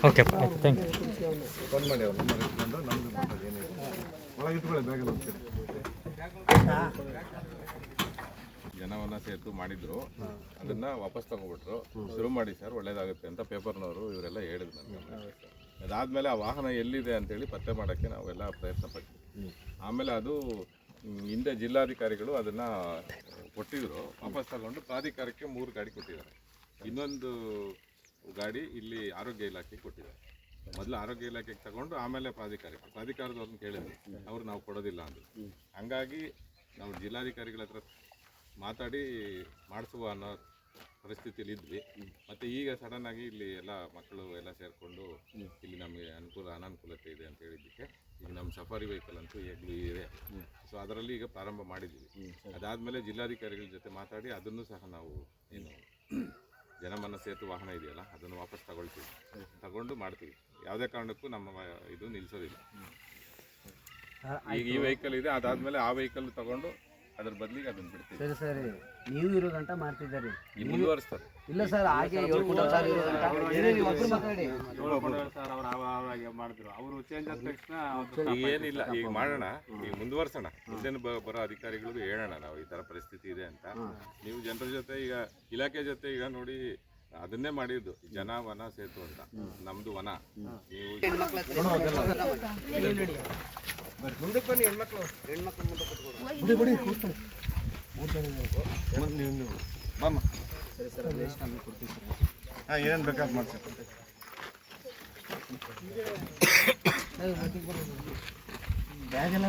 Okay thank you. ಬಂದ್ ಮಾಡಿ ಅವ್ರು ಬಂದು ನಮ್ದು ಒಳಗಿಟ್ಕೊಳ್ಳಿ ಬ್ಯಾಗಲ್ಲಿ ಹೋಗ್ತೀರಿ. ಜನವನ್ನ ಸೇತು ಮಾಡಿದ್ರು, ಅದನ್ನ ವಾಪಸ್ ತಗೊಬಿಟ್ರು. ಶುರು ಮಾಡಿ ಸರ್ ಒಳ್ಳೇದಾಗುತ್ತೆ ಅಂತ ಪೇಪರ್ನವರು ಇವರೆಲ್ಲ ಹೇಳಿದ್ರು ನನಗೆ. ಅದಾದ್ಮೇಲೆ ಆ ವಾಹನ ಎಲ್ಲಿದೆ ಅಂತೇಳಿ ಪತ್ತೆ ಮಾಡೋಕ್ಕೆ ನಾವೆಲ್ಲ ಪ್ರಯತ್ನ ಪಟ್ವಿ. ಆಮೇಲೆ ಅದು ಹಿಂದೆ ಜಿಲ್ಲಾಧಿಕಾರಿಗಳು ಅದನ್ನ ಕೊಟ್ಟಿದ್ರು, ವಾಪಸ್ ತಗೊಂಡು ಪ್ರಾಧಿಕಾರಕ್ಕೆ 3 ಗಾಡಿ ಕೊಟ್ಟಿದ್ದಾರೆ. ಇನ್ನೊಂದು ಗಾಡಿ ಇಲ್ಲಿ ಆರೋಗ್ಯ ಇಲಾಖೆಗೆ ಕೊಟ್ಟಿದ್ದಾರೆ. ಮೊದಲು ಆರೋಗ್ಯ ಇಲಾಖೆಗೆ ತಗೊಂಡು ಆಮೇಲೆ ಪ್ರಾಧಿಕಾರದವ್ರನ್ನ ಕೇಳಿದ್ವಿ, ಅವ್ರು ನಾವು ಕೊಡೋದಿಲ್ಲ ಅಂದರು. ಹಂಗಾಗಿ ನಾವು ಜಿಲ್ಲಾಧಿಕಾರಿಗಳ ಹತ್ರ ಮಾತಾಡಿ ಮಾಡಿಸುವ ಅನ್ನೋ ಪರಿಸ್ಥಿತಿಯಲ್ಲಿ ಇದ್ವಿ. ಮತ್ತು ಈಗ ಸಡನ್ನಾಗಿ ಇಲ್ಲಿ ಎಲ್ಲ ಮಕ್ಕಳು ಎಲ್ಲ ಸೇರಿಕೊಂಡು ಇಲ್ಲಿ ನಮಗೆ ಅನಾನುಕೂಲತೆ ಇದೆ ಅಂತ ಹೇಳಿದ್ದಕ್ಕೆ ಈಗ ನಮ್ಮ ಸಫಾರಿ ವೆಹಿಕಲ್ ಅಂತೂ ಈಗಲೂ ಇದೆ. ಸೊ ಅದರಲ್ಲಿ ಈಗ ಪ್ರಾರಂಭ ಮಾಡಿದ್ದೀವಿ. ಅದಾದಮೇಲೆ ಜಿಲ್ಲಾಧಿಕಾರಿಗಳ ಜೊತೆ ಮಾತಾಡಿ ಅದನ್ನು ಸಹ ನಾವು ಏನು ಜನಮನ್ನ ಸೇತು ವಾಹನ ಇದೆಯಲ್ಲ ಅದನ್ನು ವಾಪಸ್ ತಗೊಂಡು ಮಾಡ್ತೀವಿ. ಯಾವುದೇ ಕಾರಣಕ್ಕೂ ನಮ್ಮ ಇದು ನಿಲ್ಲಿಸೋದಿಲ್ಲ. ಈಗ ಈ ವೆಹಿಕಲ್ ಇದೆ, ಅದಾದಮೇಲೆ ಆ ವೆಹಿಕಲ್ ತಗೊಂಡು ಅದ್ರ ಬದಲಿಗೆ ಅದನ್ನು ಬಿಡ್ತೀವಿ. ಸರಿ ಸರಿ, ನೀವು ಇರೋ ಗಂಟ ಮಾಡ್ತಿದ್ದಾರೆ, ಮುಂದುವರಿಸ್ತಾರೆ. ಇಲ್ಲ ಸರ್ ಹಾಗೆ ಹೇಳ್ಕೊಡೋದು ಸರ್, ಇರೋ ಗಂಟ ಮಾಡಿದ್ರು ಅವರು ಚೇಂಜ್ ಆದ ತಕ್ಷಣ ಏನಿಲ್ಲ, ಈಗ ಮಾಡೋಣ, ಈಗ ಮುಂದುವರ್ಸೋಣ. ಮುಂದೆ ಬರೋ ಅಧಿಕಾರಿಗಳಿಗೂ ಹೇಳೋಣ ನಾವು ಈ ಥರ ಪರಿಸ್ಥಿತಿ ಇದೆ ಅಂತ. ನೀವು ಜನರ ಜೊತೆ ಈಗ ಇಲಾಖೆ ಜೊತೆ ಈಗ ನೋಡಿ ಅದನ್ನೇ ಮಾಡಿದ್ದು ಜನ ವನ ಸೇತು ಅಂತ. ನಮ್ದು ವನ. ನೀವು ಮುಂದಕ್ಕೆ ಬನ್ನಿ, ಹೆಣ್ಮಕ್ಳು ಮುಂದೆ ಬಾಮ್ಮ. ಸರಿ ಸರ್, ರೇಷನ್ ಅನ್ನು ಕೊಡ್ತೀವಿ ಸರ್. ಹಾಂ, ಏನೇನು ಬೇಕಾದ್ರೆ ಮಾಡ್ತೀವಿ. ಬ್ಯಾಗ್ ಎಲ್ಲ